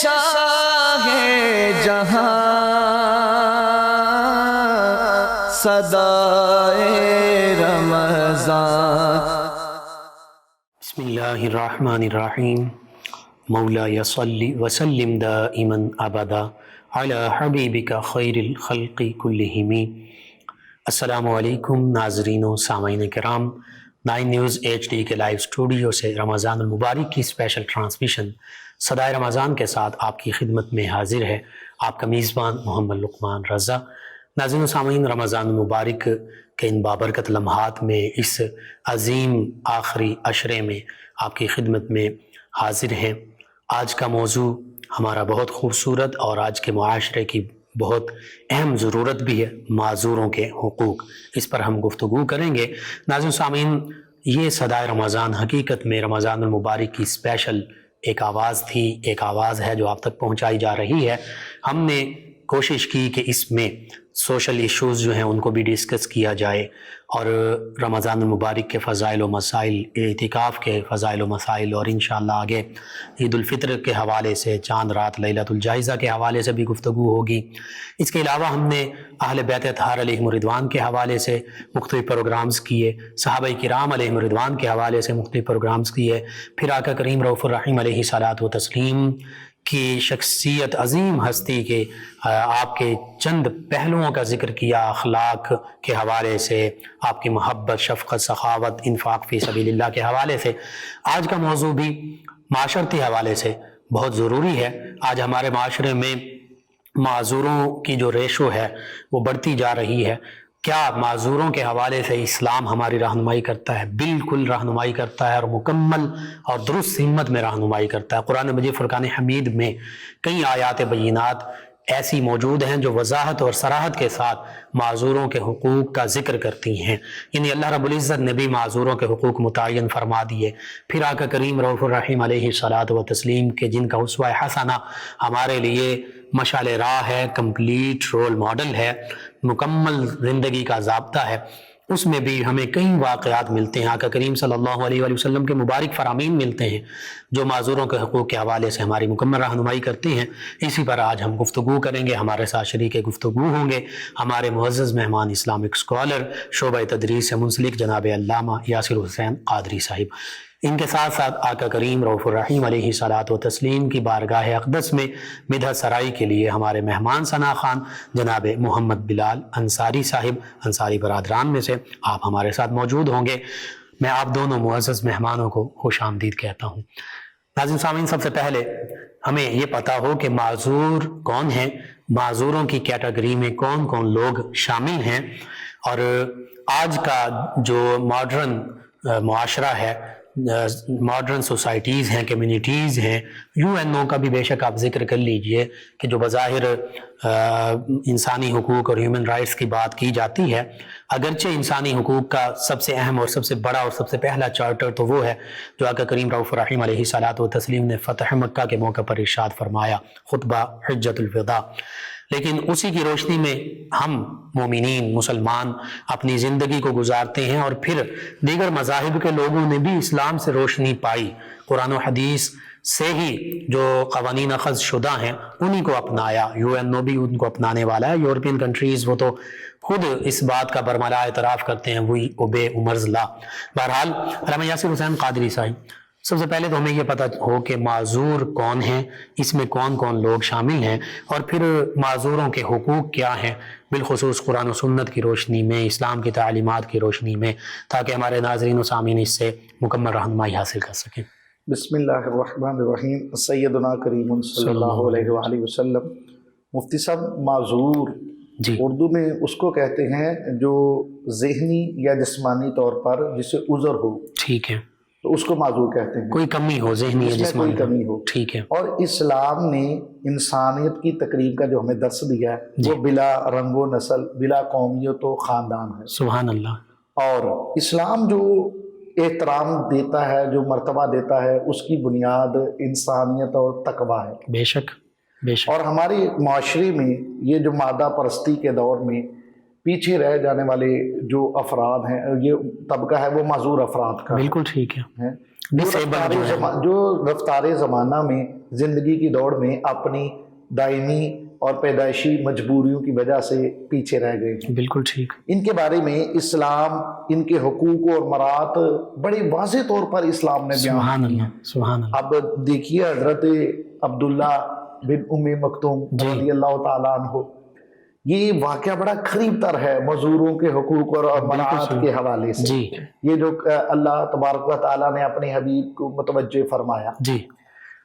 شاہ جہاں صدائے رمضان۔ بسم اللہ الرحمن الرحیم۔ مولا صلی وسلم دائما ابدا علی حبیبک خیر الخلق کلہم۔ السلام علیکم ناظرین و سامعین کرام، 9 نیوز HD کے لائیو اسٹوڈیو سے رمضان المبارک کی اسپیشل ٹرانسمیشن صدائے رمضان کے ساتھ آپ کی خدمت میں حاضر ہے آپ کا میزبان محمد لقمان رضا۔ ناظرین و سامعین، رمضان المبارک کے ان بابرکت لمحات میں اس عظیم آخری عشرے میں آپ کی خدمت میں حاضر ہیں۔ آج کا موضوع ہمارا بہت خوبصورت اور آج کے معاشرے کی بہت اہم ضرورت بھی ہے، معذوروں کے حقوق، اس پر ہم گفتگو کریں گے۔ ناظرین و سامعین، یہ صدائے رمضان حقیقت میں رمضان المبارک کی اسپیشل ایک آواز تھی، ایک آواز ہے جو آپ تک پہنچائی جا رہی ہے۔ ہم نے کوشش کی کہ اس میں سوشل ایشوز جو ہیں ان کو بھی ڈسکس کیا جائے، اور رمضان المبارک کے فضائل و مسائل، اعتکاف کے فضائل و مسائل، اور انشاءاللہ آگے عید الفطر کے حوالے سے، چاند رات لیلۃ الجائزہ کے حوالے سے بھی گفتگو ہوگی۔ اس کے علاوہ ہم نے اہل بیت اطہار علیہم الرضوان کے حوالے سے مختلف پروگرامز کیے، صحابہ کرام علیہم الرضوان کے حوالے سے مختلف پروگرامز کیے، پھر آقا کریم رؤوف الرحیم علیہ الصلاۃ والتسلیم کی شخصیت، عظیم ہستی کے آپ کے چند پہلوؤں کا ذکر کیا، اخلاق کے حوالے سے، آپ کی محبت، شفقت، سخاوت، انفاق فی سبیل اللہ کے حوالے سے۔ آج کا موضوع بھی معاشرتی حوالے سے بہت ضروری ہے۔ آج ہمارے معاشرے میں معذوروں کی جو ریشو ہے وہ بڑھتی جا رہی ہے۔ کیا معذوروں کے حوالے سے اسلام ہماری رہنمائی کرتا ہے؟ بالکل رہنمائی کرتا ہے، اور مکمل اور درست ہمت میں رہنمائی کرتا ہے۔ قرآن مجید فرقان حمید میں کئی آیات بینات ایسی موجود ہیں جو وضاحت اور صراحت کے ساتھ معذوروں کے حقوق کا ذکر کرتی ہیں، یعنی اللہ رب العزت نے بھی معذوروں کے حقوق متعین فرما دیے۔ پھر آقا کریم رؤوف الرحیم علیہ الصلاۃ والتسلیم کے جن کا اسوہ حسنہ ہمارے لیے مشعل راہ ہے، کمپلیٹ رول ماڈل ہے، مکمل زندگی کا ضابطہ ہے، اس میں بھی ہمیں کئی واقعات ملتے ہیں، آقا کریم صلی اللہ علیہ وآلہ وسلم کے مبارک فرامین ملتے ہیں جو معذوروں کے حقوق کے حوالے سے ہماری مکمل رہنمائی کرتے ہیں۔ اسی پر آج ہم گفتگو کریں گے، ہمارے ساتھ شریک گفتگو ہوں گے ہمارے معزز مہمان، اسلامک اسکالر، شعبہ تدریس سے منسلک جناب علامہ یاسر حسین قادری صاحب۔ ان کے ساتھ ساتھ آقا کریم رؤوف الرحیم علیہ الصلاۃ والتسلیم کی بارگاہ اقدس میں مدحت سرائی کے لیے ہمارے مہمان ثنا خان جناب محمد بلال انصاری صاحب، انصاری برادران میں سے آپ ہمارے ساتھ موجود ہوں گے۔ میں آپ دونوں معزز مہمانوں کو خوش آمدید کہتا ہوں۔ ناظرین سامعین، سب سے پہلے ہمیں یہ پتہ ہو کہ معذور کون ہیں، معذوروں کی کیٹیگری میں کون کون لوگ شامل ہیں، اور آج کا جو ماڈرن معاشرہ ہے، ماڈرن سوسائٹیز ہیں، کمیونٹیز ہیں، UN کا بھی بے شک آپ ذکر کر لیجئے کہ جو بظاہر انسانی حقوق اور ہیومن رائٹس کی بات کی جاتی ہے، اگرچہ انسانی حقوق کا سب سے اہم اور سب سے بڑا اور سب سے پہلا چارٹر تو وہ ہے جو آقا کریم رؤوف الرحیم علیہ الصلاۃ والتسلیم نے فتح مکہ کے موقع پر ارشاد فرمایا، خطبہ حجۃ الوداع، لیکن اسی کی روشنی میں ہم مومنین، مسلمان اپنی زندگی کو گزارتے ہیں، اور پھر دیگر مذاہب کے لوگوں نے بھی اسلام سے روشنی پائی، قرآن و حدیث سے ہی جو قوانین اخذ شدہ ہیں انہی کو اپنایا۔ UN بھی ان کو اپنانے والا ہے، یورپین کنٹریز وہ تو خود اس بات کا برملا اعتراف کرتے ہیں، وہی اوبے امرز لا۔ بہرحال علامہ یاسر حسین قادری صاحب، سب سے پہلے تو ہمیں یہ پتہ ہو کہ معذور کون ہیں، اس میں کون کون لوگ شامل ہیں، اور پھر معذوروں کے حقوق کیا ہیں، بالخصوص قرآن و سنت کی روشنی میں، اسلام کی تعلیمات کی روشنی میں، تاکہ ہمارے ناظرین و سامعین اس سے مکمل رہنمائی حاصل کر سکیں۔ بسم اللہ الرحمن الرحیم۔ سیدنا کریم صلی اللہ علیہ وآلہ وسلم۔ مفتی صاحب، معذور جی، اردو میں اس کو کہتے ہیں جو ذہنی یا جسمانی طور پر جسے عذر ہو، ٹھیک ہے، تو اس کو معذور کہتے ہیں، کوئی کمی ہو، ذہنی یا اس میں جسمانی، کوئی کمی ہو۔ ٹھیک ہے، اور اسلام نے انسانیت کی تقریب کا جو ہمیں درس دیا ہے وہ بلا رنگ و نسل، بلا قومیت و خاندان ہے۔ سبحان اللہ۔ اور اسلام جو احترام دیتا ہے، جو مرتبہ دیتا ہے، اس کی بنیاد انسانیت اور تقوی ہے۔ بے شک، بے شک۔ اور ہمارے معاشرے میں یہ جو مادہ پرستی کے دور میں پیچھے رہ جانے والے جو افراد ہیں، یہ طبقہ ہے وہ معذور افراد کا بالکل ٹھیک ہے، ہے، جو رفتار زمانہ میں زندگی کی دوڑ میں اپنی دائمی اور پیدائشی مجبوریوں کی وجہ سے پیچھے رہ گئے، بالکل ٹھیک، ان کے بارے میں اسلام ان کے حقوق اور مرات بڑے واضح طور پر اسلام نے بیان سبحان اللہ، سبحان اللہ۔ اب دیکھیے حضرت عبداللہ بن ام مکتوم رضی اللہ تعالیٰ عنہ، یہ واقعہ بڑا قریب تر ہے معذوروں کے حقوق اور مناعات کے حوالے سے، جی یہ جو اللہ تبارک و تعالیٰ نے اپنے حبیب کو متوجہ فرمایا جی،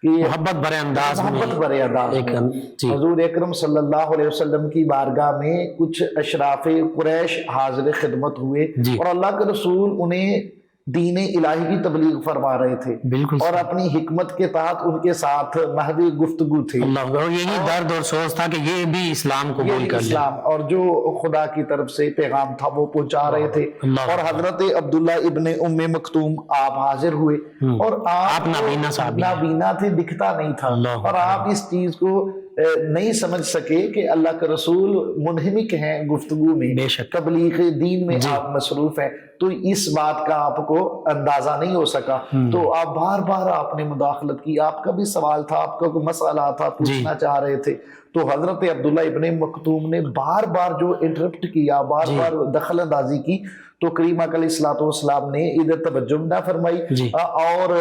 کہ محبت برے انداز میں، محبت برے انداز میں جی، حضور اکرم صلی اللہ علیہ وسلم کی بارگاہ میں کچھ اشراف قریش حاضر خدمت ہوئے جی، اور اللہ کے رسول انہیں دین الہی کی تبلیغ فرما رہے تھے، بالکل، اور اپنی حکمت کے تحت ان کے ساتھ محض گفتگو تھی، اللہ، اور یہی درد اور سوچ تھا کہ یہ بھی اسلام قبول کر لے، اسلام اور جو خدا کی طرف سے پیغام تھا وہ پہنچا رہے تھے، اور حضرت عبداللہ ابن ام مکتوم آپ حاضر ہوئے، اور آپ نابینا صاحب نابینا تھے، دکھتا نہیں تھا، اور آپ اس چیز کو نہیں سمجھ سکے کہ اللہ کے رسول منہمک ہیں گفتگو میں، بے شک، تبلیغ دین میں آپ مصروف ہیں، تو اس بات کا آپ کو اندازہ نہیں ہو سکا، تو آپ بار بار آپ نے مداخلت کی، آپ کا بھی سوال تھا، آپ کا کوئی مسئلہ تھا، پوچھنا چاہ رہے تھے، تو حضرت عبداللہ ابن مکتوم نے بار بار جو انٹرپٹ کیا، بار بار دخل اندازی کی، تو کریم علیہ الصلوۃ والسلام نے ادھر توجہ نہ فرمائی اور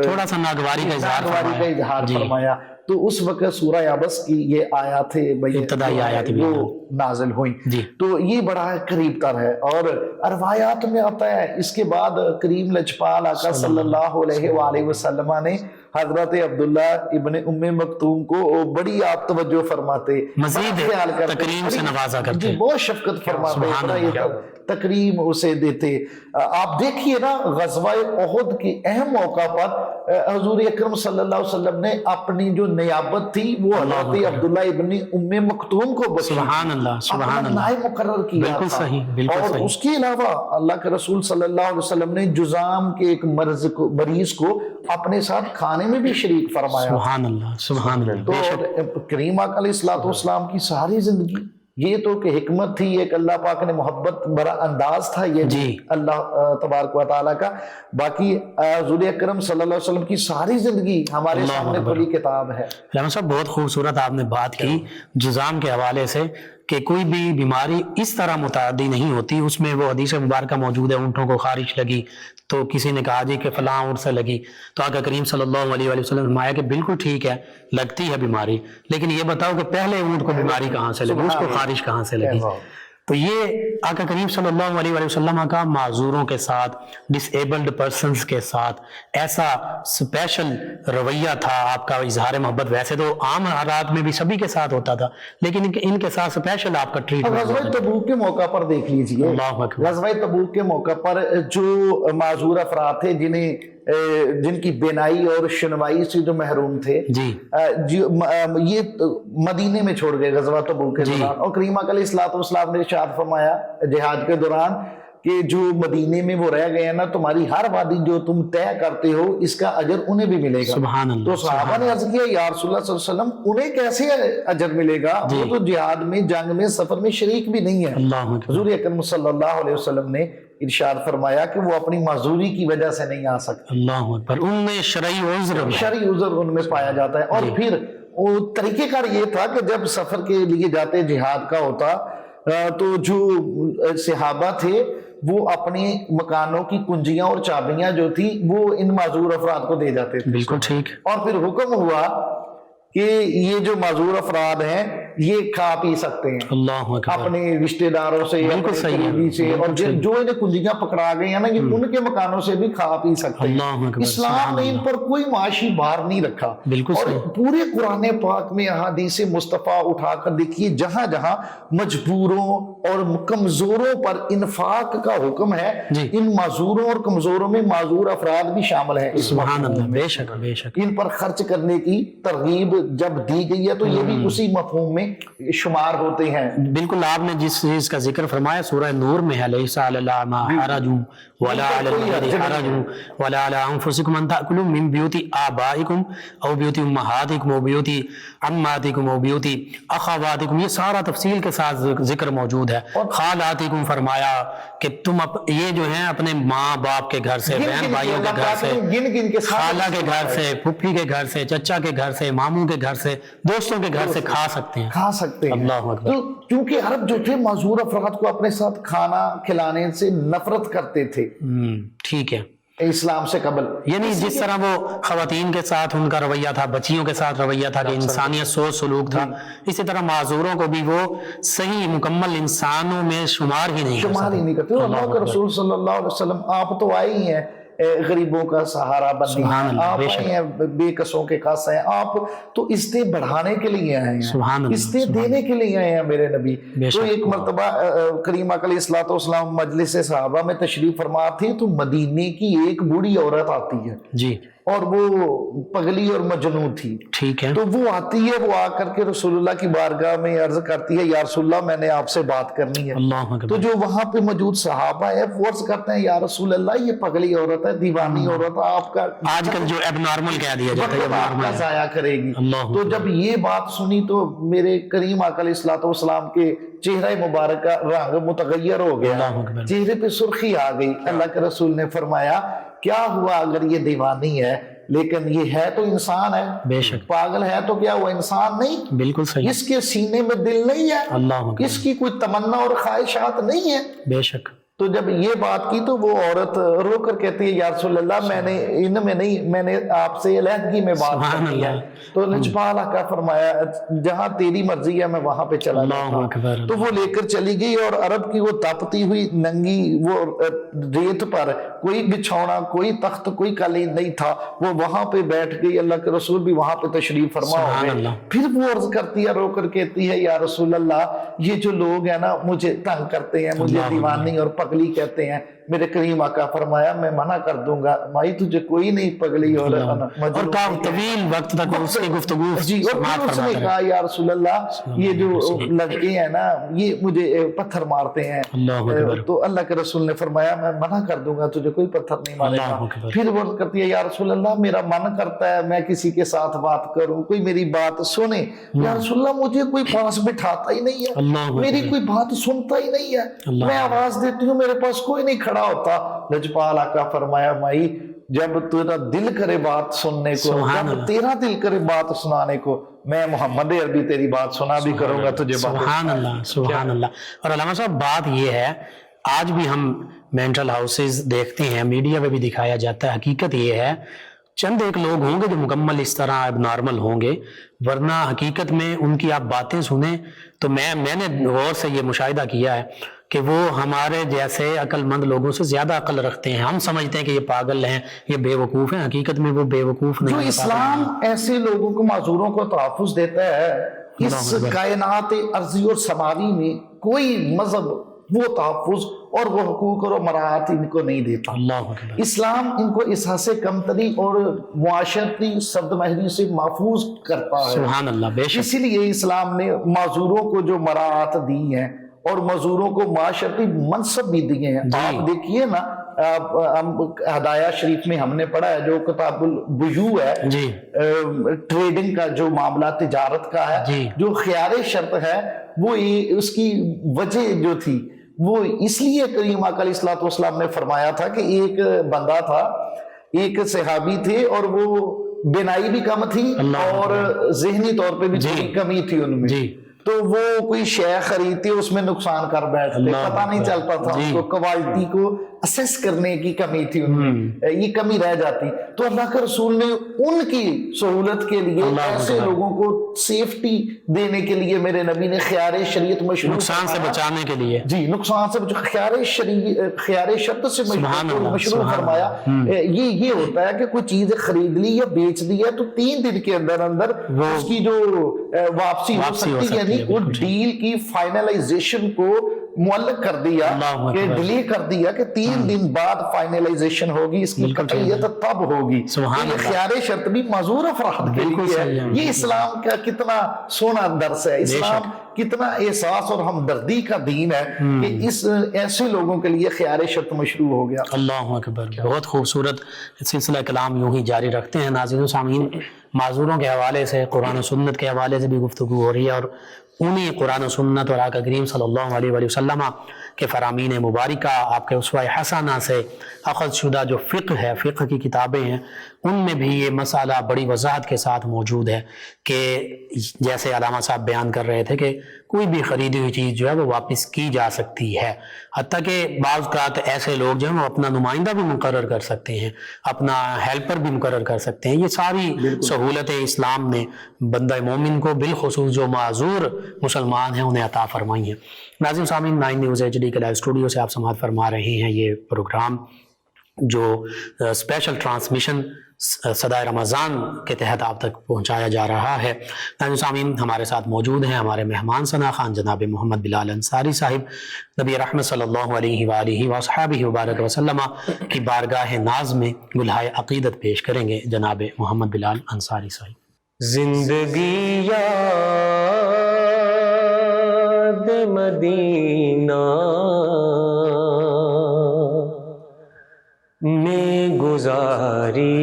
تھوڑا سا ناگواری کا اظہار فرمایا، تو اس وقت سورہ عبس کی یہ آیات ابتدائی آیات وہ نازل ہوئیں، تو یہ بڑا قریب تر ہے، اور روایات میں آتا ہے اس کے بعد کریم لجپال آقا صلی اللہ علیہ وآلہ وسلم نے حضرت عبداللہ ابن ام مکتوم کو بڑی آپ توجہ فرماتے، مزید تکریم سے نوازا کرتے، بہت شفقت فرماتے، تکریم اسے دیتے۔ آپ دیکھیے نا غزوہ احد کے اہم موقع پر حضور اکرم صلی اللہ علیہ وسلم نے اپنی جو نیابت تھی وہ حضرت عبداللہ ابن ام مکتوم کو سبحان اللہ، سبحان اللہ، نائب مقرر کیا بالکل تھا، صحیح، بالکل اور صحیح، اس کے علاوہ اللہ کے رسول صلی اللہ علیہ وسلم نے جزام کے ایک مریض کو اپنے ساتھ کھانے میں بھی شریک فرمایا، سبحان اللہ، سبحان اللہ۔ تو کریم آقا علیہ الصلوۃ والسلام کی ساری زندگی یہ تو کہ حکمت تھی، ایک اللہ پاک نے محبت بڑا انداز تھا یہ جی اللہ تبارک و تعالیٰ کا، باقی حضور اکرم صلی اللہ علیہ وسلم کی ساری زندگی ہمارے سامنے کھلی کتاب ہے۔ رحمت صاحب بہت خوبصورت آپ نے بات کی جزام کے حوالے سے کہ کوئی بھی بیماری اس طرح متعدی نہیں ہوتی، اس میں وہ حدیث مبارکہ موجود ہے، اونٹوں کو خارش لگی تو کسی نے کہا جی کہ فلاں اونٹ سے لگی، تو آقا کریم صلی اللہ علیہ وآلہ وسلم نے فرمایا کہ بالکل ٹھیک ہے، لگتی ہے بیماری، لیکن یہ بتاؤ کہ پہلے اونٹ کو بیماری کہاں سے لگی، اس کو خارش کہاں سے لگی؟ تو یہ آقا کریم صلی اللہ علیہ وآلہ وسلم کا معذوروں کے ساتھ، ڈس ایبلڈ پرسنز کے ساتھ ایسا سپیشل رویہ تھا آپ کا، اظہار محبت ویسے تو عام حالات میں بھی سبھی کے ساتھ ہوتا تھا، لیکن ان کے ساتھ سپیشل آپ کا ٹریٹمنٹ۔ غزوہ تبوک کے موقع پر دیکھ لیجئے، غزوہ تبوک کے موقع پر جو معذور افراد تھے جن کی بینائی اور شنوائی سے جو محروم تھے، یہ مدینے میں چھوڑ گئے غزوہ تبوک کے دوران، اور کریم علیہ الصلوۃ والسلام نے ارشاد فرمایا جہاد کے دوران کہ جو مدینے میں وہ رہ گئے ہیں نا، تمہاری ہر وادی جو تم طے کرتے ہو اس کا اجر انہیں بھی ملے گا۔ سبحان اللہ۔ تو صحابہ نے عرض کیا یا رسول اللہ صلی اللہ علیہ وسلم انہیں کیسے اجر ملے گا، وہ تو جہاد میں، جنگ میں، سفر میں شریک بھی نہیں ہے۔ حضور اکرم صلی اللہ علیہ وسلم نے ارشاد فرمایا کہ وہ اپنی معذوری کی وجہ سے نہیں آ سکتے، اللہ اکبر، ان میں شرعی عذر ان میں پایا جاتا ہے۔ اور پھر طریقہ کار یہ تھا کہ جب سفر کے لیے جاتے، جہاد کا ہوتا، تو جو صحابہ تھے وہ اپنے مکانوں کی کنجیاں اور چابیاں جو تھی وہ ان معذور افراد کو دے جاتے تھے۔ بالکل ٹھیک۔ اور پھر حکم ہوا کہ یہ جو معذور افراد ہیں یہ کھا پی سکتے ہیں اللہ اکبر، اپنے رشتہ داروں سے، اپنے قریبی سے، اور جو انہیں کنجیاں پکڑا گئی ہیں نا، یہ ان کے مکانوں سے بھی کھا پی سکتے ہیں۔ اسلام نے ان پر کوئی معاشی بار نہیں رکھا۔ اور پورے قرآن پاک میں احادیث مصطفیٰ اٹھا کر دیکھیے، جہاں جہاں مجبوروں اور کمزوروں پر انفاق کا حکم ہے، ان معذوروں اور کمزوروں میں معذور افراد بھی شامل ہیں۔ سبحان اللہ، بے شک بے شک، ان پر خرچ کرنے کی ترغیب جب دی گئی ہے تو یہ بھی اسی مفہوم میں میں شمار ہوتے ہیں. بالکل آپ نے جس چیز کا ذکر فرمایا سورہ نور میں ہے لیس علی الاعمى حرج ولا علی المريض حرج ولا علی انفسکم ان تاکلوا من بیوت آبائکم او بیوت امہاتکم او بیوت عماتکم او بیوت اخواتکم. یہ سارا تفصیل کے ساتھ ذکر موجود ہے. خالاتکم فرمایا کہ تم یہ جو ہیں اپنے ماں باپ کے گھر سے, بہن بھائیوں کے گھر سے, خالہ کے گھر سے, پھپھی کے گھر سے, چچا کے گھر سے, ماموں کے گھر سے, دوستوں کے گھر سے کھا سکتے ہیں. اللہ اکبر. تو کیونکہ عرب جو تھے معذور افراد کو اپنے ساتھ کھانا کھلانے سے نفرت کرتے تھے ٹھیک ہے اسلام سے قبل. یعنی جس طرح وہ خواتین کے ساتھ ان کا رویہ تھا, بچیوں کے ساتھ رویہ تھا کہ انسانیت سوچ سلوک تھا, اسی طرح معذوروں کو بھی وہ صحیح مکمل انسانوں میں شمار ہی نہیں کرتے. اللہ کے رسول صلی اللہ علیہ وسلم آپ تو آئے ہی ہیں غریبوں کا سہارا بننے, آپ آئے ہیں بے کسوں کے کس ہیں, آپ تو عزتیں بڑھانے کے لیے آئے ہیں, عزتیں دینے کے لیے آئے ہیں میرے نبی. تو ایک مرتبہ کریم علیہ الصلوۃ والسلام مجلس صحابہ میں تشریف فرما تھے تو مدینے کی ایک بوڑھی عورت آتی ہے جی, اور وہ پگلی اور مجنون تھی. ٹھیک ہے. تو وہ آتی ہے, وہ آ کر کے رسول اللہ کی بارگاہ میں عرض کرتی ہے یا رسول اللہ میں نے آپ سے بات کرنی ہے. تو جو وہاں پہ موجود صحابہ ہے وہ عرض کرتے ہیں یا رسول اللہ یہ پگلی عورت ہے, دیوانی عورت ہے, آپ کا آج کل جو اب نارمل کہہ دیا جاتا ہے آپ کا ضائع کرے گی. تو جب یہ بات سنی تو میرے کریم آقا علیہ الصلوۃ والسلام کے چہرہ مبارک کا رنگ متغیر ہو گیا, چہرے پہ سرخی آ گئی. اللہ کے رسول نے فرمایا کیا ہوا اگر یہ دیوانی ہے لیکن یہ ہے تو انسان ہے, بے شک پاگل ہے تو کیا وہ انسان نہیں؟ بالکل صحیح. اس کے سینے میں دل نہیں ہے, اللہ اس کی کوئی تمنا اور خواہشات نہیں ہے, بے شک. تو جب یہ بات کی تو وہ عورت رو کر کہتی ہے یا رسول اللہ میں نے ان میں نہیں, میں نے آپ سے علیحدگی میں بات کرنی ہے. تو لجپال آقا فرمایا جہاں تیری مرضی ہے میں وہاں پہ چلا جاتا. تو وہ لے کر چلی گئی اور عرب کی وہ تپتی ہوئی ننگی وہ ریت پر کوئی بچھونا, کوئی تخت, کوئی قالین نہیں تھا, وہ وہاں پہ بیٹھ گئی. اللہ کے رسول بھی وہاں پہ تشریف فرما ہو گئے. پھر وہ عرض کرتی ہے رو کر کہتی ہے یا رسول اللہ یہ جو لوگ ہیں نا مجھے تنگ کرتے ہیں, مجھے دیوانی اور پگلی کہتے ہیں. میرے کریم آقا فرمایا میں منع کر دوں گا مائی تجھے کوئی نہیں پگلی اور طویل وقت تک اس کی گفتگو. جی اور پھر اس نے کہا یا رسول اللہ یہ جو لڑکے ہیں نا یہ مجھے پتھر مارتے ہیں. تو اللہ کے رسول نے فرمایا میں منع کر دوں گا تجھے کوئی پتھر نہیں مارے گا. پھر وہ کرتی ہے یا رسول اللہ میرا من کرتا ہے میں کسی کے ساتھ بات کروں, کوئی میری بات سنے. یا رسول اللہ مجھے کوئی پاس بٹھاتا ہی نہیں ہے, میری کوئی بات سنتا ہی نہیں ہے, میں آواز دیتی ہوں میرے پاس کوئی نہیں کھڑا ہوتا. لجپال آقا فرمایا مائی جب تیرا دل کرے بات سننے کو, جب تیرا دل کرے بات سنانے کو, میں محمد عربی تیری بات سنا بھی کروں گا تجھے. سبحان اللہ سبحان اللہ. اور علامہ صاحب بات یہ ہے آج بھی ہم مینٹل ہاؤسز دیکھتے ہیں, میڈیا پہ بھی دکھایا جاتا ہے, حقیقت یہ ہے چند ایک لوگ ہوں گے جو مکمل اس طرح اب نارمل ہوں گے, ورنہ حقیقت میں ان کی آپ باتیں سنیں تو میں نے غور سے یہ مشاہدہ کیا ہے کہ وہ ہمارے جیسے عقل مند لوگوں سے زیادہ عقل رکھتے ہیں. ہم سمجھتے ہیں کہ یہ پاگل ہیں, یہ بے وقوف ہیں, حقیقت میں وہ بے وقوف نہیں. جو اسلام ایسے لوگوں کو معذوروں کو تحفظ دیتا ہے, اس کائنات ارضی اور سماوی میں کوئی مذہب وہ تحفظ اور وہ حقوق اور مراعات ان کو نہیں دیتا. اسلام ان کو احساس کمتری اور معاشرتی صد مہری سے محفوظ کرتا ہے. سبحان اللہ. بے شک. اسی لیے اسلام نے معذوروں کو جو مراعات دی ہیں اور مزدوروں کو معاشرتی منصب بھی دیے ہیں. آپ دیکھیے نا ہدایہ شریف میں ہم نے پڑھا ہے جو کتاب البیوع ہے, ٹریڈنگ کا جو معاملہ تجارت کا ہے, جو خیار شرط ہے وہ اس کی وجہ جو تھی وہ اس لیے کریم آقا علیہ الصلوۃ والسلام نے فرمایا تھا کہ ایک بندہ تھا, ایک صحابی تھے اور وہ بینائی بھی کم تھی اور ذہنی طور پہ بھی کمی تھی ان میں. تو وہ کوئی شے خریدتے اس میں نقصان کر بیٹھتے, پتہ نہیں چلتا تھا اس کو کوالٹی کو اسیس کرنے کی کمی تھی ان میں, یہ کمی رہ جاتی. تو اللہ کے رسول نے ان کی سہولت کے لیے ایسے لوگوں کو سیفٹی دینے کے لیے میرے نبی نے خیار شریعت مشروع, نقصان سے بچانے کے لیے, جی نقصان سے خیار شرط سے مشروع فرمایا. یہ ہوتا ہے کہ کوئی چیز خرید لی یا بیچ دی ہے تو 3 دن کے اندر اندر اس کی جو واپسی ہو سکتی، یعنی وہ ڈیل کی فائنلائزیشن کو معلق کر دیا کہ ڈیلے کر دیا کہ 3 دن بعد فائنلائزیشن ہوگی، اس کی قطعیت تب ہوگی۔ یہ خیار شرط بھی معذور افراد کے لیے ہے۔ یہ اسلام کا کتنا سونا درس ہے، اسلام کتنا احساس اور ہمدردی کا دین ہے کہ اس ایسے لوگوں کے لیے خیار شرط مشروع ہو گیا۔ اللہ اکبر، بہت خوبصورت سلسلہ کلام یوں ہی جاری رکھتے ہیں۔ ناظرین و سامعین، معذوروں کے حوالے سے، قرآن و سنت کے حوالے سے بھی گفتگو ہو رہی ہے، اور انہی قرآن و سنت اور آقا کریم صلی اللہ علیہ وآلہ وسلم کے فرامین مبارکہ، آپ کے اسوہ حسنہ سے اخذ شدہ جو فقہ ہے، فقہ کی کتابیں ہیں، ان میں بھی یہ مسئلہ بڑی وضاحت کے ساتھ موجود ہے کہ جیسے علامہ صاحب بیان کر رہے تھے کہ کوئی بھی خریدی ہوئی چیز جو ہے وہ واپس کی جا سکتی ہے، حتیٰ کہ بعض اوقات ایسے لوگ جو ہیں وہ اپنا نمائندہ بھی مقرر کر سکتے ہیں، اپنا ہیلپر بھی مقرر کر سکتے ہیں۔ یہ ساری سہولتیں اسلام نے بندہ مومن کو بالخصوص جو معذور مسلمان ہیں انہیں عطا فرمائی ہیں۔ ناظرین سامعین، 9 نیوز HD کے لائیو اسٹوڈیو سے آپ سماعت فرما رہے ہیں یہ پروگرام جو اسپیشل ٹرانسمیشن صدائے رمضان کے تحت آپ تک پہنچایا جا رہا ہے۔ ناظرین سامعین، ہمارے ساتھ موجود ہیں ہمارے مہمان ثنا خان جناب محمد بلال انصاری صاحب، نبی رحمت صلی اللہ علیہ وآلہ وصحبہ وبارک وسلم کی بارگاہ ناز میں گلہائے عقیدت پیش کریں گے جناب محمد بلال انصاری صاحب۔ زندگی یاد مدینہ میں گزاری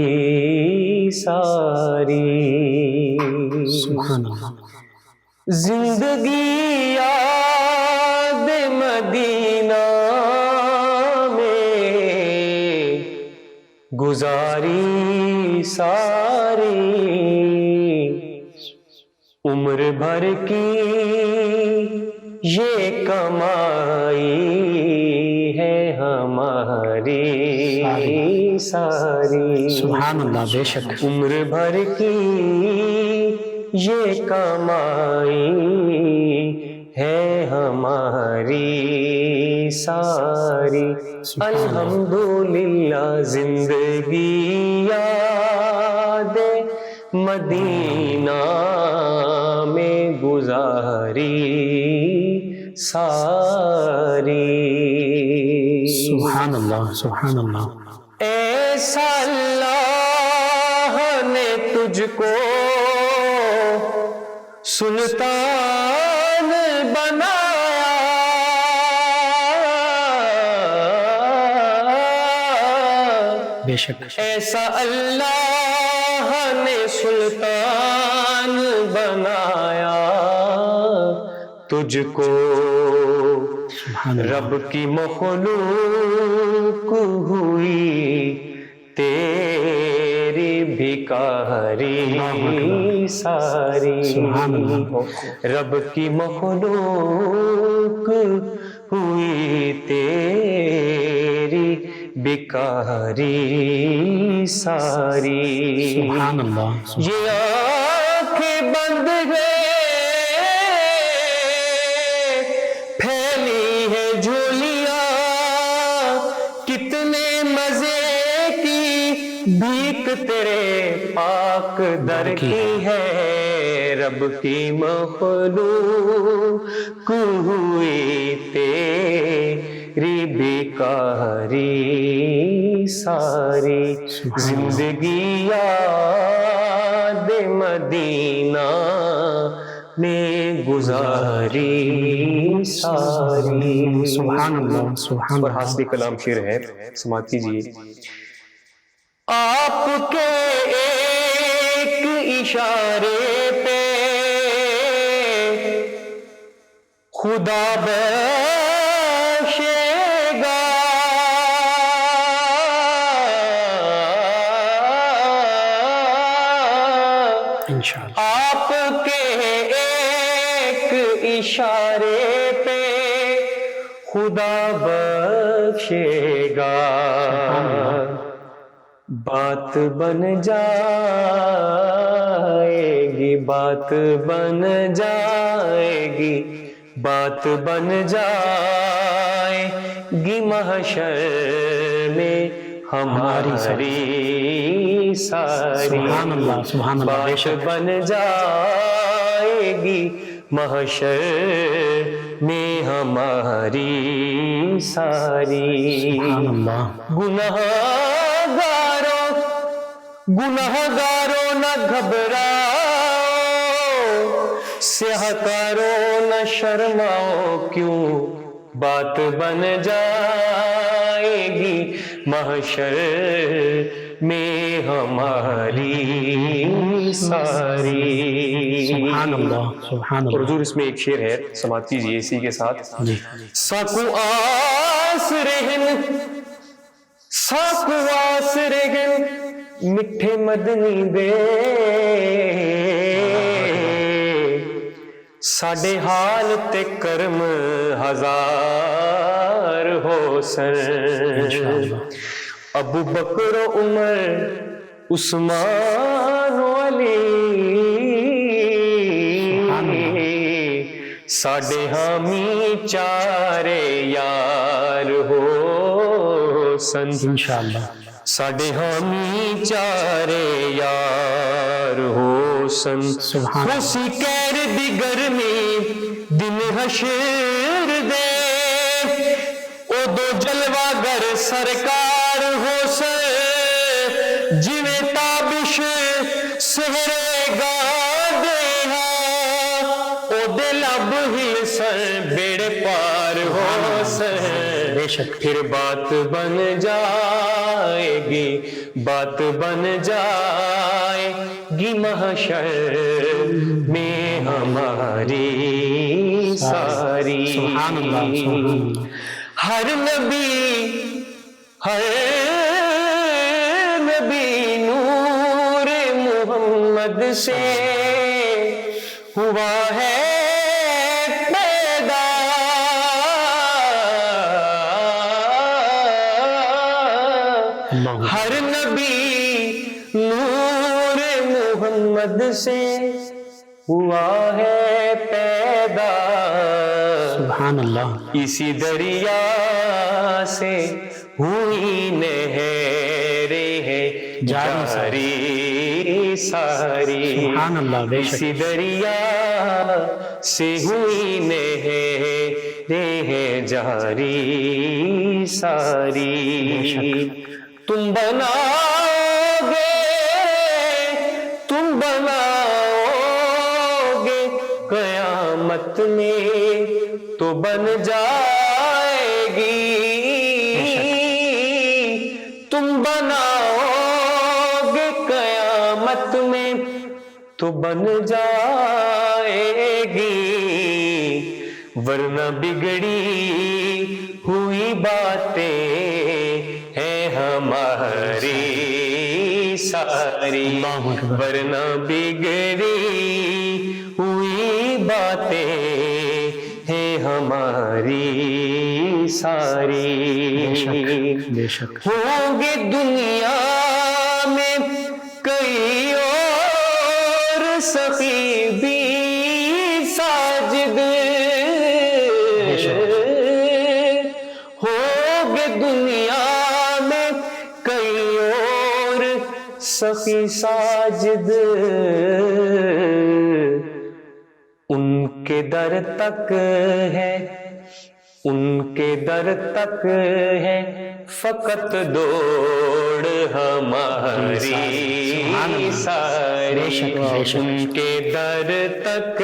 ساری، سبحان اللہ۔ زندگی یاد مدینہ میں گزاری ساری، عمر بھر کی یہ کمائی ہے ہماری ساری، سبحان اللہ، بے شک، عمر بھر کی یہ کمائی ہے ہماری ساری، الحمدللہ زندگی یاد مدینہ میں گزاری ساری، سبحان اللہ، سبحان اللہ۔ ایسا اللہ نے تجھ کو سلطان بنایا، بے شک، ایسا اللہ نے سلطان بنایا تجھ کو، رب کی مخلوق ہوئی تیری بھکاری ساری، رب کی مخلوق ہوئی تیری بھکاری ساری، سبحان اللہ۔ یہ آنکھیں بند ہے پھیلی ہے جھولیاں، کتنے مزے کی بھیک تیرے پاک در کی ہے، رب کی مخلوق ہوئی تیری بھکاری ساری، زندگی یاد مدینہ میں گزاری ساری، سبحان اللہ، سبحان پر اللہ۔ حاصل کلام شعر ہے، سماعت کیجیے۔ آپ کے ایک اشارے پہ خدا بخشے گا، انشاءاللہ، آپ کے ایک اشارے پہ خدا بخشے گا، بات بن جائے گی، بات بن جائے گی، بات بن جائے گی محشر میں ہماری ساری سبحان اللہ، سبحان اللہ، بے بات شک بن جائے گی محشر میں ہماری ساری سبحان اللہ، گناہگاروں نہ گھبراؤ، سیاہکاروں نہ شرماؤ، کیوں بات بن جائے گی محشر میں ہماری ساری. سبحان اللہ، سبحان اور اللہ. حضور اس میں ایک شعر ہے، سماعت کیجیے اسی کے ساتھ. جی ساکو آس رہن مٹھے مدنی دے ساڈے حال تے کرم ہزار ہو سن. ابو بکر و عمر عثمان و علی ساڈے حامی چارے یار ہو سن. انشاءاللہ. ساڈے حامی چارے یار ہو سن. سبحان اللہ. خوشی کہر دی گرمی دن حشر دے او دو جلوہ گر سرکار ہو سن. جویں تابش سہرے گا دے ہاں او دے لب ہل سن بیڑے پار ہو سن. بے شک. پھر بات بن جائے گی، بات بن جائے گی محشر میں ہماری ساری. سبحان اللہ، سبحان اللہ. ہر نبی نور محمد سے ہوا ہے پیدا. ہر نبی نور محمد سے ہوا ہے پیدا. سبحان اللہ. اسی دریا سے ہوئی نہریں ہیں جاری ساری. سبحان اللہ، بے شک. اسی دریا سے ہوئی نہریں ہیں جاری ساری. تم بناؤ گے قیامت میں تو بن جائے گی. تم بناؤ گے قیامت میں تو بن جائے گی، ورنہ بگڑی ہوئی باتیں ہیں ہماری ساری. ورنہ بگڑی ہوئی باتیں ہیں ہماری ساری. بے شک. ہوں گے دنیا میں کئی اور سخی بھی ساجد، ہوگے دنیا میں کئی اور سخی ساجد، ان کے در تک ہے، ان کے در تک ہے فقط دوڑ ہماری ساری. ان کے در تک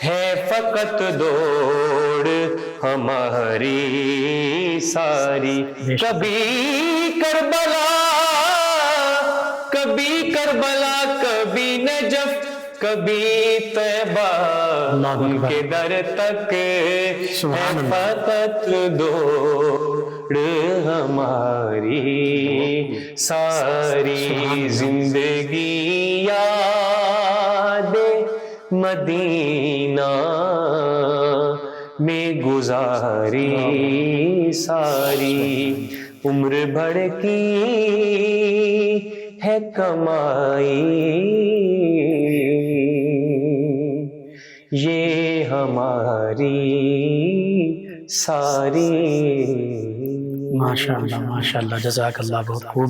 ہے فقط دوڑ ہماری ساری. کبھی کربلا کبھی نجف کبھی طیبہ، ان کے در تک ہے فقط دوڑ ہماری ساری. زندگی یاد مدینہ میں گزاری ساری. عمر بھر کی ہے کمائی یہ ہماری ساری. ماشاءاللہ، ماشاءاللہ، جزاک اللہ. بہت خوب.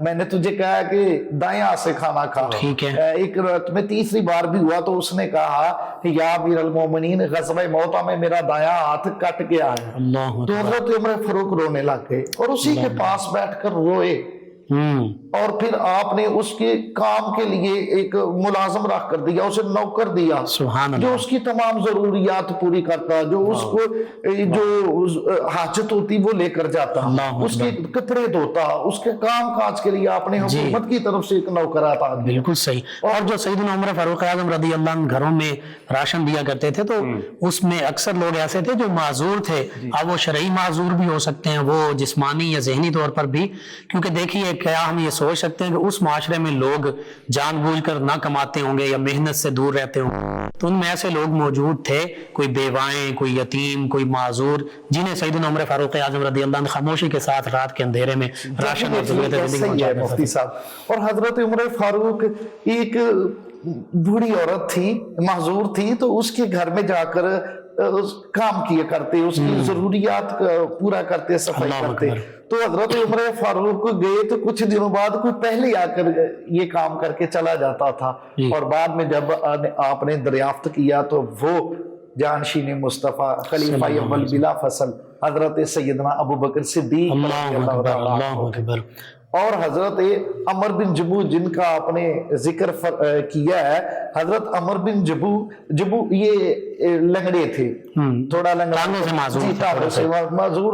میں نے تجھے کہا کہ دائیں ہاتھ سے کھانا کھا. ٹھیک ہے. ایک رات میں تیسری بار بھی ہوا تو اس نے کہا کہ یا امیر المومنین غزوہ موتا میں میرا دایاں ہاتھ کٹ گیا ہے. اللہ تو حضرت عمر فاروق رونے لگ گئے اور اسی کے پاس بیٹھ کر روئے. اور پھر آپ نے اس کے کام کے لیے ایک ملازم رکھ کر دیا, اسے نوکر دیا جو اس کی تمام ضروریات پوری کرتا, جو اس کو جو حاجت ہوتی وہ لے کر جاتا, اس کے کپڑے دھوتا, اس کے کام کاج کے لیے آپ نے حکومت کی طرف سے ایک نوکر آتا. بالکل صحیح. اور جو سیدنا عمر فاروق اعظم رضی اللہ عنہ گھروں میں راشن دیا کرتے تھے تو اس میں اکثر لوگ ایسے تھے جو معذور تھے. اب وہ شرعی معذور بھی ہو سکتے ہیں, وہ جسمانی یا ذہنی طور پر بھی, کیونکہ دیکھیے کیا ہم یہ سوچ سکتے ہیں کہ اس معاشرے میں لوگ جان بوجھ کر نہ کماتے ہوں گے یا محنت سے دور رہتے ہوں گے, تو ان میں ایسے لوگ موجود تھے, کوئی بیوائیں, کوئی یتیم, کوئی معذور, جنہیں سیدنا عمر فاروق اعظم رضی اللہ عنہ خاموشی کے ساتھ رات کے اندھیرے میں راشن اور ضرورت زندگی مفتی صاحب. اور حضرت عمر فاروق ایک بوڑھی عورت تھی, معذور تھی, تو اس کے گھر میں جا کر کام کیا کرتے, اس کی ضروریات پورا کرتے, صفائی کرتے. تو حضرت عمر فاروق گئے تو کچھ دنوں بعد کوئی پہلے آ کر یہ کام کر کے چلا جاتا تھا, اور بعد میں جب آپ نے دریافت کیا تو وہ جانشین مصطفیٰ خلیفہ اول بلا فصل حضرت سیدنا ابو بکر صدیق اللہ اکبر اور حضرت عمر بن جبو جن کا آپ نے ذکر کیا ہے. حضرت عمر بن جبو یہ لنگڑے تھے, تھوڑا لنگڑے معذور تھے, معذور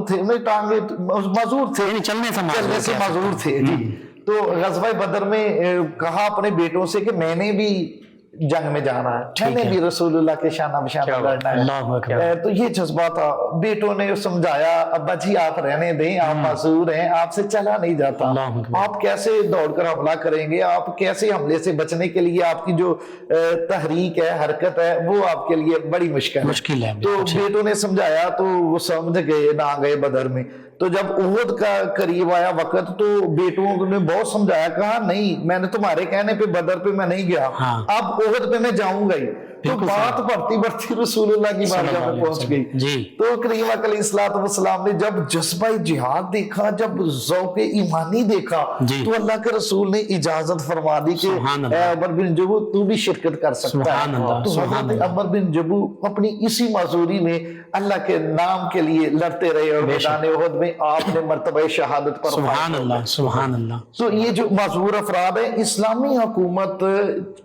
تھے, چلنے سے معذور تھے. تو غزوہ بدر میں کہا اپنے بیٹوں سے کہ میں نے بھی جنگ میں جانا ہے, میں نے بھی رسول اللہ کے شانہ بشانہ لڑنا ہے. تو یہ جذبہ تھا. بیٹوں نے سمجھایا ابا جی آپ رہنے دیں, آپ معذور ہیں, آپ سے چلا نہیں جاتا, آپ کیسے دوڑ کر حملہ کریں گے, آپ کیسے حملے سے بچنے کے لیے آپ کی جو تحریک ہے, حرکت ہے, وہ آپ کے لیے بڑی مشکل ہے. تو بیٹوں نے سمجھایا تو وہ سمجھ گئے, نہ گئے بدر میں. تو جب احد کا قریب آیا وقت تو بیٹوں نے بہت سمجھایا, کہا نہیں میں نے تمہارے کہنے پہ بدر پہ میں نہیں گیا, اب احد پہ میں جاؤں گا ہی. تو بات بڑھتی رسول اللہ کی بارگاہ میں پہنچ گئی. تو کریم علیہ الصلوۃ والسلام نے جب جذبہ جہاد دیکھا, جب ذوق ایمانی دیکھا, تو اللہ کے رسول نے اجازت فرما دی کہ اے عمر بن جبو تو بھی شرکت کر سکتا ہے. تو حضرت عمر بن جبو اپنی اسی معذوری میں اللہ کے نام کے لیے لڑتے رہے, اور میدان احد میں آپ نے مرتبہ شہادت پر سبحان اللہ سبحان اللہ. تو یہ جو معذور افراد ہیں, اسلامی حکومت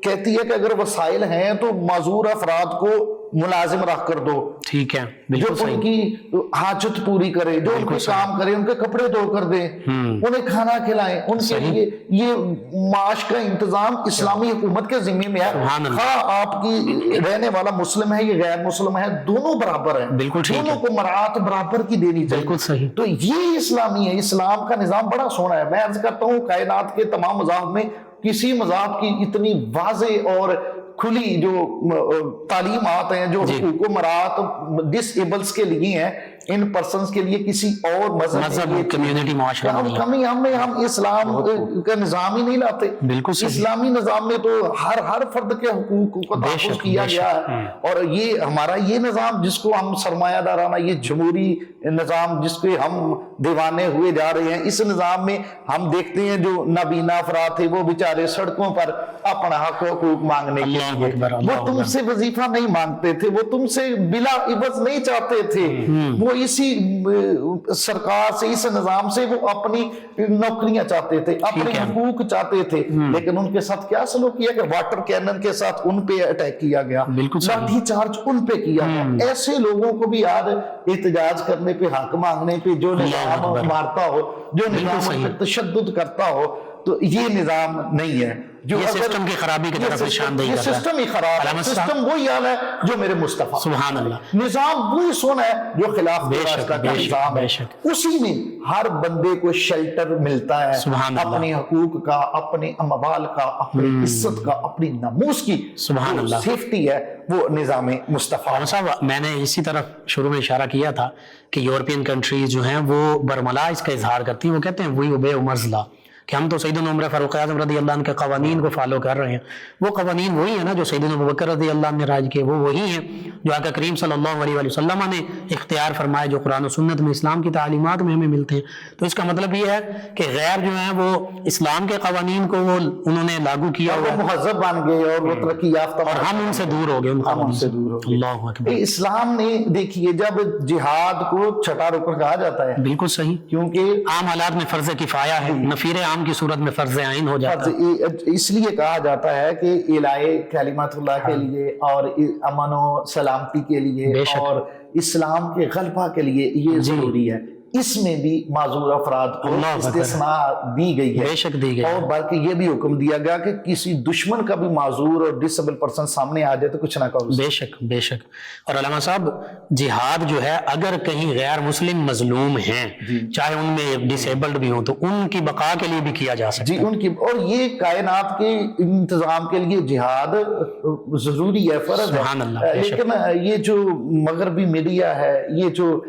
کہتی ہے کہ اگر وسائل ہیں تو معذور افراد کو ملازم رکھ کر دو, ٹھیک ہے, جو ان کی حاجت پوری کرے, جو ان کے کام کرے, ان کے کپڑے دھو کر دیں, انہیں کھانا کھلائیں, ان کے لیے یہ معاش کا انتظام اسلامی حکومت کے ذمہ میں ہے. ہاں آپ کی رہنے والا مسلم ہے یا غیر مسلم ہے, دونوں برابر ہیں, دونوں کو مراعات برابر کی دینی چاہیے. تو یہ اسلامی ہے, اسلام کا نظام بڑا سونا ہے. میں عرض کرتا ہوں کائنات کے تمام مذاہب میں کسی مذہب کی اتنی واضح اور کھلی جو تعلیمات ہیں, جو حقوق و مراعات ڈس ایبلز کے لیے ہیں, ان پرسنز کے لیے کسی اور مذہب کمیونٹی معاشرہ ہم اسلام کا نظام ہی نہیں لاتے. اسلامی نظام میں تو ہر فرد کے حقوق کو تحفظ کیا گیا ہے. اور یہ ہمارا یہ نظام جس کو ہم سرمایہ دارانہ, یہ جمہوری نظام جس پہ ہم دیوانے ہوئے جا رہے ہیں, اس نظام میں ہم دیکھتے ہیں جو نابینا افراد تھے وہ بیچارے سڑکوں پر اپنا حق و حقوق مانگنے کے لیے, وہ تم سے وظیفہ نہیں مانگتے تھے, وہ تم سے بلا عوض نہیں چاہتے تھے, وہ اسی سرکار سے, اس نظام سے وہ اپنی نوکریاں چاہتے تھے, اپنے حقوق چاہتے تھے. لیکن ان کے ساتھ کیا سلوک کیا کہ واٹر کینن کے ساتھ ان پہ اٹیک کیا گیا, لاٹھی چارج ان پہ کیا گیا. ایسے لوگوں کو بھی یاد احتجاج کرنے پہ, حق مانگنے پہ, جو نظام مارتا ہو, جو نظام پہ تشدد کرتا ہو, تو یہ نظام نہیں ہے. جو سسٹم کی خرابی کی طرف نشاندہی کرتا ہے. سسٹم ہی خراب ہے, سسٹم وہی حال ہے جو میرے مصطفیٰ, سبحان اللہ, نظام وہی سونا ہے جو خلاف کا نظام ہے. اسی میں ہر بندے کو شیلٹر ملتا ہے, اپنے حقوق کا, اپنے اموال کا, اپنی عزت کا, اپنی ناموس کی سبحان اللہ سیفٹی ہے, وہ نظام مصطفیٰ. صاحب میں نے اسی طرف شروع میں اشارہ کیا تھا کہ یورپین کنٹریز جو ہیں وہ برملا اس کا اظہار کرتی ہیں, وہ کہتے ہیں وی اوبے عمر's law, کہ ہم تو سیدنا عمر فاروق اعظم رضی اللہ عنہ کے قوانین کو فالو کر رہے ہیں. وہ قوانین وہی ہیں نا جو سیدنا ابوبکر رضی اللہ عنہ نے راج کیے, وہ وہی ہیں جو آقا کریم صلی اللہ علیہ وسلم نے اختیار فرمائے, جو قرآن و سنت میں اسلام کی تعلیمات میں ہمیں ملتے ہیں. تو اس کا مطلب یہ ہے کہ غیر جو ہیں وہ اسلام کے قوانین کو وہ انہوں نے لاگو کیا, وہ مہذب بن گئے اور وہ ترقی یافتہ, اور ہم ان سے دور ہو گئے, ان قوانین سے دور ہو گئے. اللہ اکبر. اسلام نے دیکھیے جب جہاد کو چھٹا رکن کہا جاتا ہے, بالکل صحیح, کیونکہ عام حالات میں فرض کفایہ ہے, نفیر عام کی صورت میں فرض عین ہو جاتا ہے. اس لیے کہا جاتا ہے کہ الہی کلمات اللہ کے لیے اور امن و سلامتی کے لیے اور اسلام کے غلبہ کے لیے یہ ضروری ہے. اس میں بھی معذور افراد کو استثناء دی گئی ہے, بے شک دی گئی, اور بلکہ یہ بھی حکم دیا گیا کہ کسی دشمن کا بھی معذور اور ڈسیبل پرسن سامنے آ جائے تو کچھ نہ کہو. بے شک بے شک. اور علامہ صاحب جہاد جو ہے اگر کہیں غیر مسلم مظلوم ہیں, چاہے ان میں ڈسیبلڈ بھی ہوں, تو ان کی بقا کے لیے بھی کیا جا سکتا ہے. ان کی, اور یہ کائنات کے انتظام کے لیے جہاد ضروری ہے, فرض ہے. لیکن یہ جو مغربی میڈیا ہے, یہ جو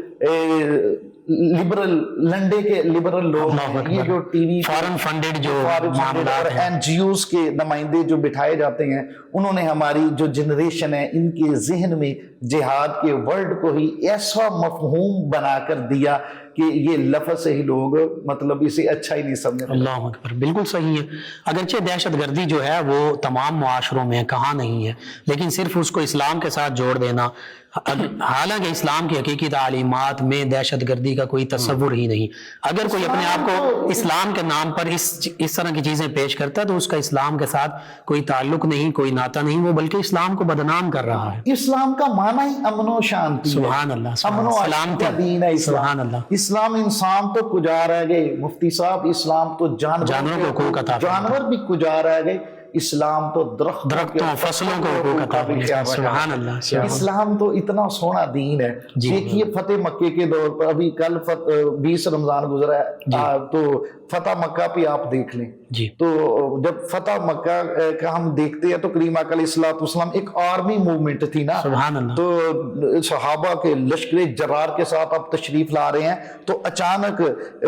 لبرل لنڈے کے لبرل لوگ ہیں, یہ جو ٹی وی فارن فنڈڈ جو اور این جی اوز کے نمائندے جو بٹھائے جاتے ہیں, انہوں نے ہماری جو جنریشن ہے ان کے ذہن میں جہاد کے ورڈ کو ہی ایسا مفہوم بنا کر دیا کہ یہ لفظ سے ہی لوگ مطلب اسے اچھا ہی نہیں سمجھتے. اللہ اکبر, بالکل صحیح ہے. اگرچہ دہشت گردی جو ہے وہ تمام معاشروں میں کہاں نہیں ہے, لیکن صرف اس کو اسلام کے ساتھ جوڑ دینا, حالانکہ اسلام کی حقیقی تعلیمات میں دہشت گردی کا کوئی تصور ہی نہیں. اگر کوئی اپنے آپ کو اسلام کے نام پر اس طرح کی چیزیں پیش کرتا ہے تو اس کا اسلام کے ساتھ کوئی تعلق نہیں, کوئی ناطہ نہیں, وہ بلکہ اسلام کو بدنام کر رہا ہے. اسلام کا معنی ہی امن و شانتی, سبحان اللہ, امن و سلامتی کا دین ہے. سبحان اللہ. اسلام انسان تو کجا رہ گئے مفتی صاحب, اسلام تو جانوروں کو حقوق عطا, جانور بھی کجا رہ گئے, اسلام تو درختوں فصلوں کو حقوق عطا فرمایا. سبحان اللہ. اسلام تو اتنا سونا دین ہے. دیکھیے فتح مکے کے دور پر, ابھی کل 20 رمضان گزرا ہے, تو فتح مکہ پہ آپ دیکھ لیں. تو جب فتح مکہ کا ہم دیکھتے ہیں تو کریم آقا علیہ الصلوۃ والسلام ایک آرمی موومنٹ تھی نا, تو صحابہ کے لشکر جرار کے ساتھ آپ تشریف لا رہے ہیں, تو اچانک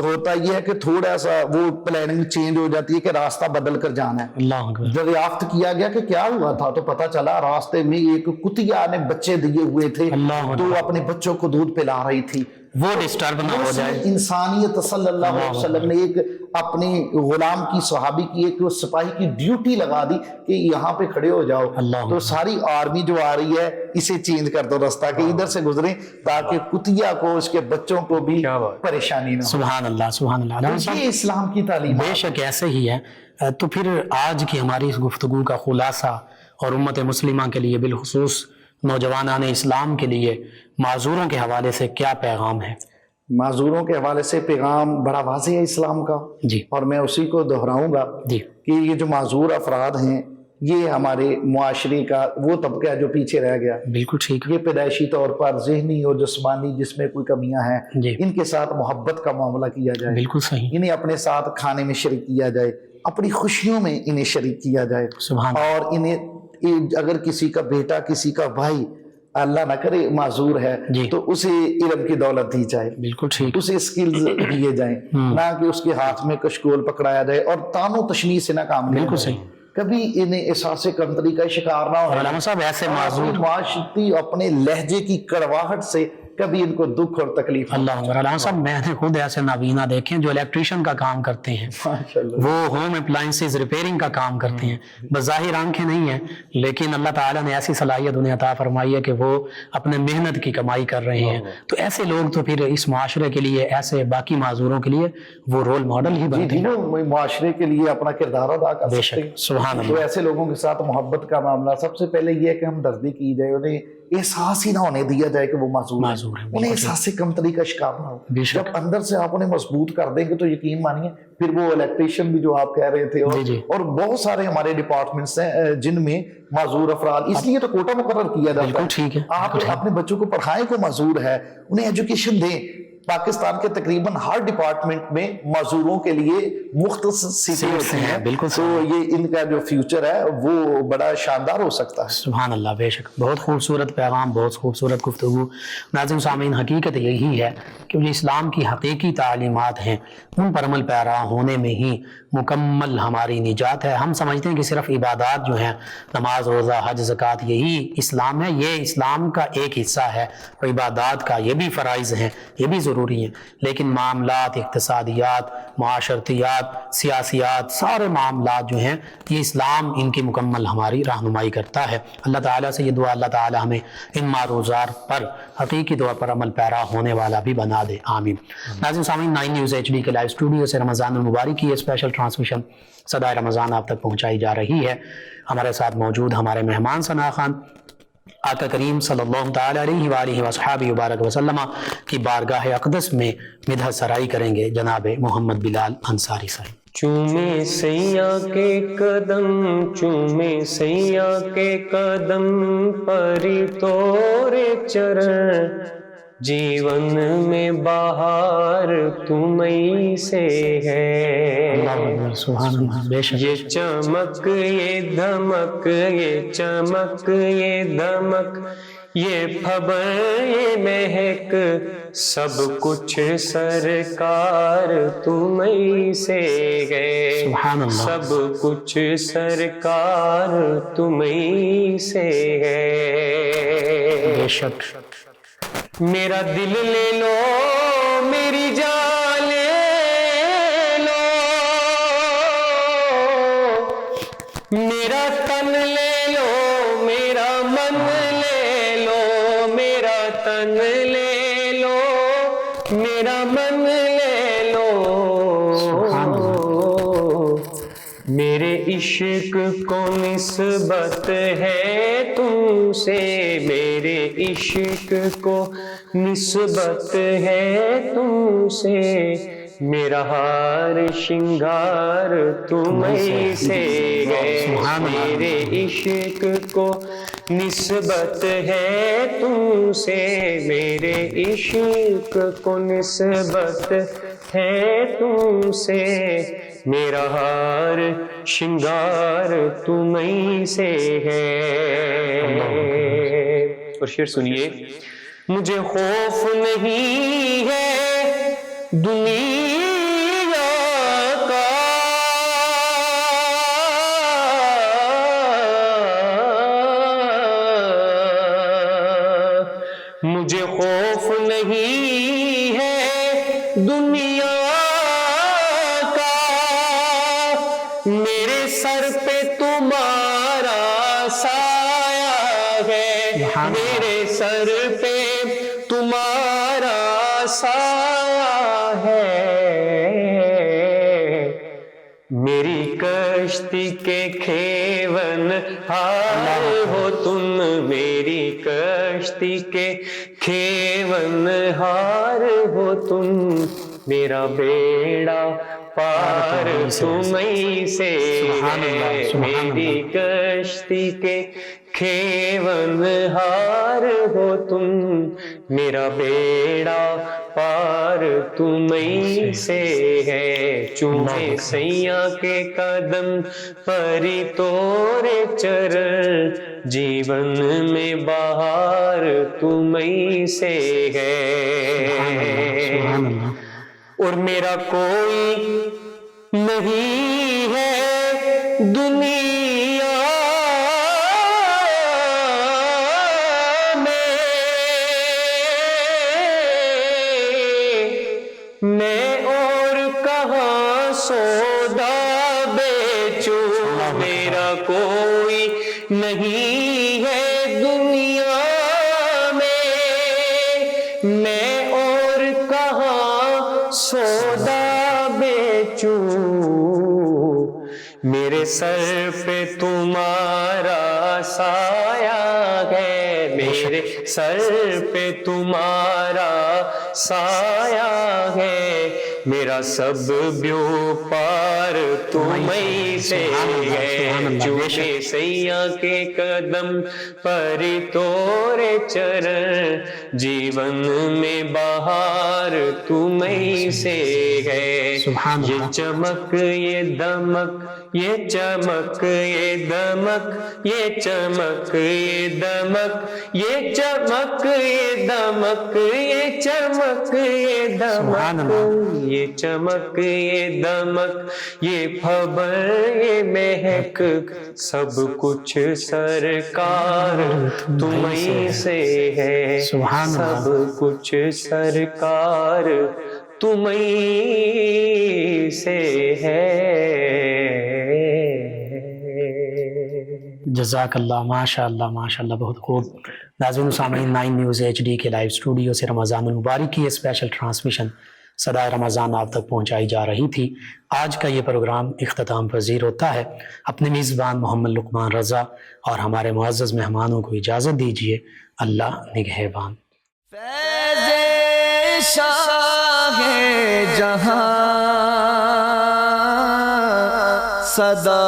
ہوتا یہ ہے کہ تھوڑا سا وہ پلاننگ چینج ہو جاتی ہے کہ راستہ بدل کر جانا ہے. اللہ اکبر. دریافت کیا گیا کہ کیا ہوا تھا, تو پتا چلا راستے میں ایک کتیا نے بچے دیے ہوئے تھے, تو اپنے بچوں کو دودھ پلا رہی تھی. وہ ڈسٹرب نہ ہو جائے. انسانیت صلی اللہ علیہ وسلم نے ایک اپنے غلام کی, صحابی کی, ایک سپاہی کی ڈیوٹی لگا دی کہ یہاں پہ کھڑے ہو جاؤ, تو ساری آرمی جو آ رہی ہے اسے چینج کر دو راستہ, کہ ادھر سے گزریں تاکہ کتیا کو, اس کے بچوں کو بھی پریشانی نہ ہو. سبحان اللہ, سبحان اللہ. یہ اسلام کی تعلیم بے شک ایسے ہی ہے. تو پھر آج کی ہماری اس گفتگو کا خلاصہ, اور امت مسلمہ کے لیے بالخصوص نوجوانان اسلام کے لیے معذوروں کے حوالے سے کیا پیغام ہے؟ معذوروں کے حوالے سے پیغام بڑا واضح ہے اسلام کا, اور میں اسی کو دہراؤں گا کہ یہ جو معذور افراد ہیں یہ ہمارے معاشرے کا وہ طبقہ ہے جو پیچھے رہ گیا. بالکل ٹھیک. یہ پیدائشی طور پر ذہنی اور جسمانی جس میں کوئی کمیاں ہیں, ان کے ساتھ محبت کا معاملہ کیا جائے. بالکل صحیح. انہیں اپنے ساتھ کھانے میں شریک کیا جائے, اپنی خوشیوں میں انہیں شریک کیا جائے. اور انہیں اگر کسی کا بیٹا, کسی کا بھائی اللہ نہ کرے معذور ہے, تو اسے علم کی دولت دی جائے. بالکل ٹھیک. اسے اسکلز دیے جائیں, نہ کہ اس کے ہاتھ میں کشکول پکڑایا جائے اور تانو تشنیع سے نہ کام لیا. بالکل صحیح. کبھی انہیں احساس کمتری کا شکار نہ ہو. علامہ صاحب ایسے معذور معاشرتی اپنے لہجے کی کڑواہٹ سے کبھی ان کو دکھ اور تکلیف. اللہ علامہ صاحب میں نے خود ایسے نابینا دیکھے جو الیکٹریشین کا کام کرتے ہیں, وہ ہوم اپلائنسز ریپیئرنگ کا کام کرتے ہیں. بظاہر آنکھیں نہیں ہیں, لیکن اللہ تعالیٰ نے ایسی صلاحیت انہیں عطا فرمائی ہے کہ وہ اپنے محنت کی کمائی کر رہے ہیں. تو ایسے لوگ تو پھر اس معاشرے کے لیے, ایسے باقی معذوروں کے لیے وہ رول ماڈل ہی بنتے ہیں, معاشرے کے لیے اپنا کردار ادا کر سکتے ہیں. سبحان اللہ. تو ایسے لوگوں کے ساتھ محبت کا معاملہ, سب سے پہلے یہ ہے کہ ہمدردی کی جائے, انہیں احساس ہی نہ ہونے دیا جائے کہ وہ معذور ہیں, انہیں احساس کمتری کا شکار نہ ہو. جب اندر سے آپ انہیں مضبوط کر دیں گے تو یقین مانیے پھر وہ الیکٹریشین بھی جو آپ کہہ رہے تھے, اور بہت سارے ہمارے ڈپارٹمنٹس ہیں جن میں معذور افراد, اس لیے تو کوٹا مقرر کیا جاتا ہے. آپ اپنے بچوں کو پڑھائیں کو معذور ہے, انہیں ایجوکیشن دیں. پاکستان کے تقریباً ہر ڈپارٹمنٹ میں معذوروں کے لیے مختص سیٹیں ہوتی ہیں، بالکل، تو یہ ان کا جو فیوچر ہے وہ بڑا شاندار ہو سکتا ہے۔ سبحان اللہ، بے شک بہت خوبصورت پیغام، بہت خوبصورت گفتگو۔ ناظرین سامعین، حقیقت یہی ہے کہ جو اسلام کی حقیقی تعلیمات ہیں ان پر عمل پیرا ہونے میں ہی مکمل ہماری نجات ہے۔ ہم سمجھتے ہیں کہ صرف عبادات جو ہیں، نماز، روزہ، حج، زکوٰۃ، یہی اسلام ہے، یہ اسلام کا ایک حصہ ہے، اور عبادات کا یہ بھی فرائض ہیں، یہ بھی ضروری ہیں، لیکن معاملات، اقتصادیات، معاشرتیات، سیاسیات، سارے معاملات جو ہیں یہ اسلام ان کی مکمل ہماری رہنمائی کرتا ہے۔ اللہ تعالیٰ سے یہ دعا، اللہ تعالیٰ ہمیں ان معروضات پر حقیقی طور پر عمل پیرا ہونے والا بھی بنا دے، آمین۔ ناظرین سامعین، 9 نیوز HD کے لائیو اسٹوڈیو سے رمضان المبارک کی یہ اسپیشل ٹرانسمیشن صدائے رمضان آپ تک پہنچائی جا رہی ہے۔ ہمارے ساتھ موجود ہمارے مہمان ثنا خان، آقا کریم صلی اللہ تعالیٰ علیہ وآلہ وصحابہ وبارک وسلم کی بارگاہ اقدس میں مدحت سرائی کریں گے جناب محمد بلال انصاری صاحب۔ چومے سیاں کے قدم، چومے سیاں کے قدم، پری تورے چرن، جیون میں بہار تمہیں سے ہے۔ سبحان اللہ، بے شک یہ چمک، یہ دھمک، یہ چمک، یہ دھمک، یہ پھبر، یہ مہک، سب کچھ سرکار تمہیں سے ہے۔ سبحان اللہ، سب کچھ سرکار تمہیں سے ہے۔ بے شک میرا دل لے لو، میری جان لے لو، میرا تن لے لو، میرا من لے لو، میرا تن لے لو، میرا من لے لو، میرے عشق کو نسبت ہے تم سے، میرے عشق کو نسبت ہے تم سے، میرا ہار شنگار تمہیں سے ہے، میرے عشق کو نسبت ہے تم سے، میرے عشق کو نسبت ہے تم سے، میرا ہار شنگار تمہیں سے ہے۔ اور شعر سنیے، مجھے خوف نہیں ہے دنیا کا، مجھے خوف نہیں ہے دنیا کا، میرے سر پہ تمہارا سایہ ہے، میرے سر پہ تمہارا سایہ ہے، میری کشتی کے کھیون ہار ہو تم، میری کشتی کے کھیون ہار ہو تم، میرا بیڑا پار تمہیں سے ہے، میری کشتی کے کھیون ہار ہو تم، میرا بیڑا پار تمہیں سے ہے، چومے سیاں کے قدم، پری تورے چرن، جیون میں بہار تمہیں سے ہے۔ اور میرا کوئی نہیں ہے دنیا میں اور کہاں سودا بیچوں، میرا کوئی نہیں ہے دنیا میں اور کہاں سودا بیچوں، میرے سر پہ تمہارا سایہ ہے، میرے میرے سر پہ تمہارا سایہ ہے، میرا سب بیو پار تمہیں سے ہے، چومے سیاں کے قدم پر تورے چرن، جیون میں بہار تمہیں سے ہے۔ یہ چمک یہ دمک، یہ چمک یہ دمک، یہ چمک یہ دمک، یہ چمک یہ دمک، یہ چمک یہ دمک، یہ چمک یہ دمک، یہ پھبر یہ مہک، سب کچھ سرکار تمہیں سے ہے، سب کچھ سرکار تمہیں سے ہے۔ جزاک اللہ، ماشاء اللہ ماشاء اللہ، بہت خوب۔ ناظرین و سامعین، 9 نیوز HD کے لائیو اسٹوڈیو سے رمضان المبارک کی یہ اسپیشل ٹرانسمیشن صدائے رمضان آپ تک پہنچائی جا رہی تھی۔ آج کا یہ پروگرام اختتام پذیر ہوتا ہے۔ اپنے میزبان محمد لقمان رضا اور ہمارے معزز مہمانوں کو اجازت دیجیے۔ اللہ نگہبان۔ فیض شاہ جہاں صدا